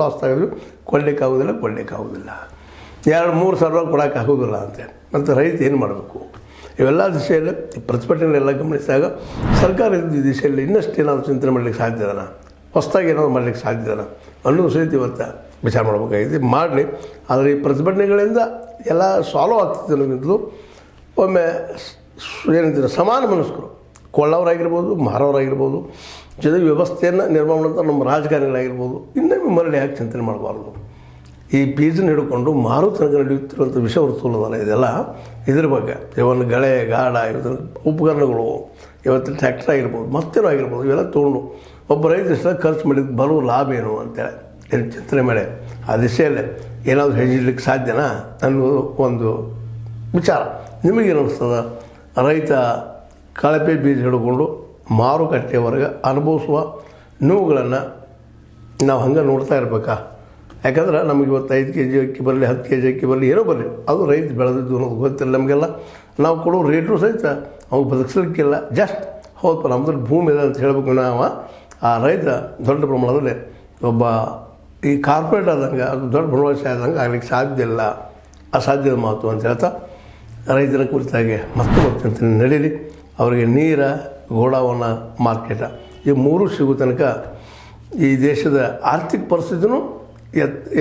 Loss ಆಗಿದ್ವಿ ಕೊಡಲಿಕ್ಕಾಗೋದಿಲ್ಲ 2-3 ಸಾವಿರ ಕೊಡೋಕ್ಕಾಗೋದಿಲ್ಲ ಅಂತೇಳಿ. ಮತ್ತು ರೈತ ಏನು ಮಾಡಬೇಕು? ಇವೆಲ್ಲ ದಿಶೆಯಲ್ಲಿ ಪ್ರತಿಭಟನೆಗಳೆಲ್ಲ ಗಮನಿಸಿದಾಗ ಸರ್ಕಾರ ಈ ದಿಶೆಯಲ್ಲಿ ಇನ್ನಷ್ಟು ಏನಾದರೂ ಚಿಂತನೆ ಮಾಡಲಿಕ್ಕೆ ಸಾಧ್ಯ ಇದೆನಾ, ಹೊಸದಾಗಿ ಏನಾದರೂ ಮಾಡಲಿಕ್ಕೆ ಸಾಧ್ಯ ಇದೆನಾ ಅನ್ನೋದು ಸಹಿತ ಇವತ್ತು ವಿಚಾರ ಮಾಡಬೇಕಾಗಿದೆ. ಮಾಡಲಿ, ಆದರೆ ಈ ಪ್ರತಿಭಟನೆಗಳಿಂದ ಎಲ್ಲ ಸಾಲ್ವ್ ಆಗ್ತದೆ ಅನ್ನೋದು ಒಮ್ಮೆ ಏನಂತೀರ ಸಮಾನ ಮನಸ್ಕರು ಕೊಳ್ಳೋರಾಗಿರ್ಬೋದು, ಮಾರೋರಾಗಿರ್ಬೋದು, ಜೊತೆಗೆ ವ್ಯವಸ್ಥೆಯನ್ನು ನಿರ್ಮಾಣ ಮಾಡುವಂಥ ನಮ್ಮ ರಾಜಕಾರಣಿಗಳಾಗಿರ್ಬೋದು ಇನ್ನೊಮ್ಮೆ ಮರಳಿ ಯಾಕೆ ಚಿಂತನೆ ಮಾಡಬಾರ್ದು. ಈ ಬೀಜನ ಹಿಡ್ಕೊಂಡು ಮಾರು ತನಕ ನಡೆಯುತ್ತಿರುವಂಥ ವಿಷ ವರ್ತುಲದಲ್ಲ ಇದೆಲ್ಲ, ಇದ್ರ ಬಗ್ಗೆ ಇವತ್ತು ಗಳೆ ಗಾಡ ಇವತ್ತು ಉಪಕರಣಗಳು, ಇವತ್ತು ಟ್ರ್ಯಾಕ್ಟರ್ ಆಗಿರ್ಬೋದು, ಮತ್ತೇನೋ ಆಗಿರ್ಬೋದು, ಇವೆಲ್ಲ ತೊಗೊಂಡು ಒಬ್ಬ ರೈತ ಎಷ್ಟು ಖರ್ಚು ಮಾಡಿದ್ದು ಬರುವ ಲಾಭ ಏನು ಅಂತೇಳಿ ಏನು ಚಿಂತನೆ ಮಾಡಿ ಆ ದಿಶೆಯಲ್ಲೇ ಏನಾದರೂ ಹೆಜ್ಜಿಡ್ಲಿಕ್ಕೆ ಸಾಧ್ಯನಾ ಅನ್ನೋದು ಒಂದು ವಿಚಾರ. ನಿಮಗೇನು ಅನ್ನಿಸ್ತದ? ರೈತ ಕಳಪೆ ಬೀಜ ಹಿಡ್ಕೊಂಡು ಮಾರುಕಟ್ಟೆವರೆಗೆ ಅನುಭವಿಸುವ ನೋವುಗಳನ್ನು ನಾವು ಹಂಗೆ ನೋಡ್ತಾ ಇರಬೇಕಾ? ಯಾಕಂದ್ರೆ ನಮಗೆ ಇವತ್ತು 5 kg ಅಕ್ಕಿ ಬರಲಿ, 10 kg ಅಕ್ಕಿ ಬರಲಿ, ಏನೋ ಬರಲಿ, ಅದು ರೈತ ಬೆಳೆದಿದ್ದು ಅನ್ನೋದು ಗೊತ್ತಿಲ್ಲ ನಮಗೆಲ್ಲ. ನಾವು ಕೊಡೋ ರೇಟು ಸಹಿತ ಅವ್ನು ಬದುಕಿಸ್ಲಿಕ್ಕಿಲ್ಲ. ಜಸ್ಟ್ ಹೌದಪ್ಪ ನಮ್ಮದ್ರಲ್ಲಿ ಭೂಮಿ ಇದೆ ಅಂತ ಹೇಳಬೇಕು. ನಾವು ಆ ರೈತ ದೊಡ್ಡ ಪ್ರಮಾಣದಲ್ಲಿ ಒಬ್ಬ ಈ ಕಾರ್ಪೊರೇಟ್ ಆದಂಗೆ ಅದು ದೊಡ್ಡ ಭರವಸೆ ಆದಂಗೆ ಆಗಲಿಕ್ಕೆ ಸಾಧ್ಯ ಇಲ್ಲ, ಅಸಾಧ್ಯದ ಮಾತು ಅಂತ ಹೇಳ್ತಾ ರೈತರ ಕುರಿತಾಗಿ ಮತ್ತೊಂದು ಚಿಂತನೆ ನಡೀಲಿ. ಅವರಿಗೆ ನೀರ, ಗೋಡಾವನ, ಮಾರ್ಕೆಟ ಈ 3 ಸಿಗೋ ತನಕ ಈ ದೇಶದ ಆರ್ಥಿಕ ಪರಿಸ್ಥಿತಿನೂ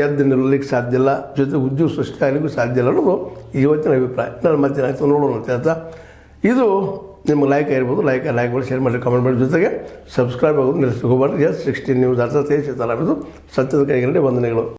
ಎದ್ದು ನಿಲ್ಲಲಿಕ್ಕೆ ಸಾಧ್ಯ ಇಲ್ಲ, ಜೊತೆ ಉದ್ಯೋಗ ಸೃಷ್ಟಿ ಆಗಲಿಕ್ಕೂ ಸಾಧ್ಯ ಇಲ್ಲ ಅನ್ನೋದು ಇವತ್ತಿನ ಅಭಿಪ್ರಾಯ. ನಾನು ಮತ್ತೆ ಆಯಿತು ನೋಡೋಣ ಅಂತ ಹೇಳ್ತಾ, ಇದು ನಿಮ್ಗೆ ಲೈಕ್ ಆಗಿರ್ಬೋದು, ಲೈಕ್ ಮಾಡಿ, ಶೇರ್ ಮಾಡಿ, ಕಮೆಂಟ್ ಮಾಡಿ, ಜೊತೆಗೆ ಸಬ್ಸ್ಕ್ರೈಬ್ ಆಗೋದು ನಿಲ್ಲಿಸ್ಕೋಬಾರ್ದು. S16 ನ್ಯೂಸ್ ಅರ್ಥ ತೇಜಿಸಲಾಗಿದ್ದು ಸತ್ಯದ ಕೈಗರಡಿ ವಂದನೆಗಳು.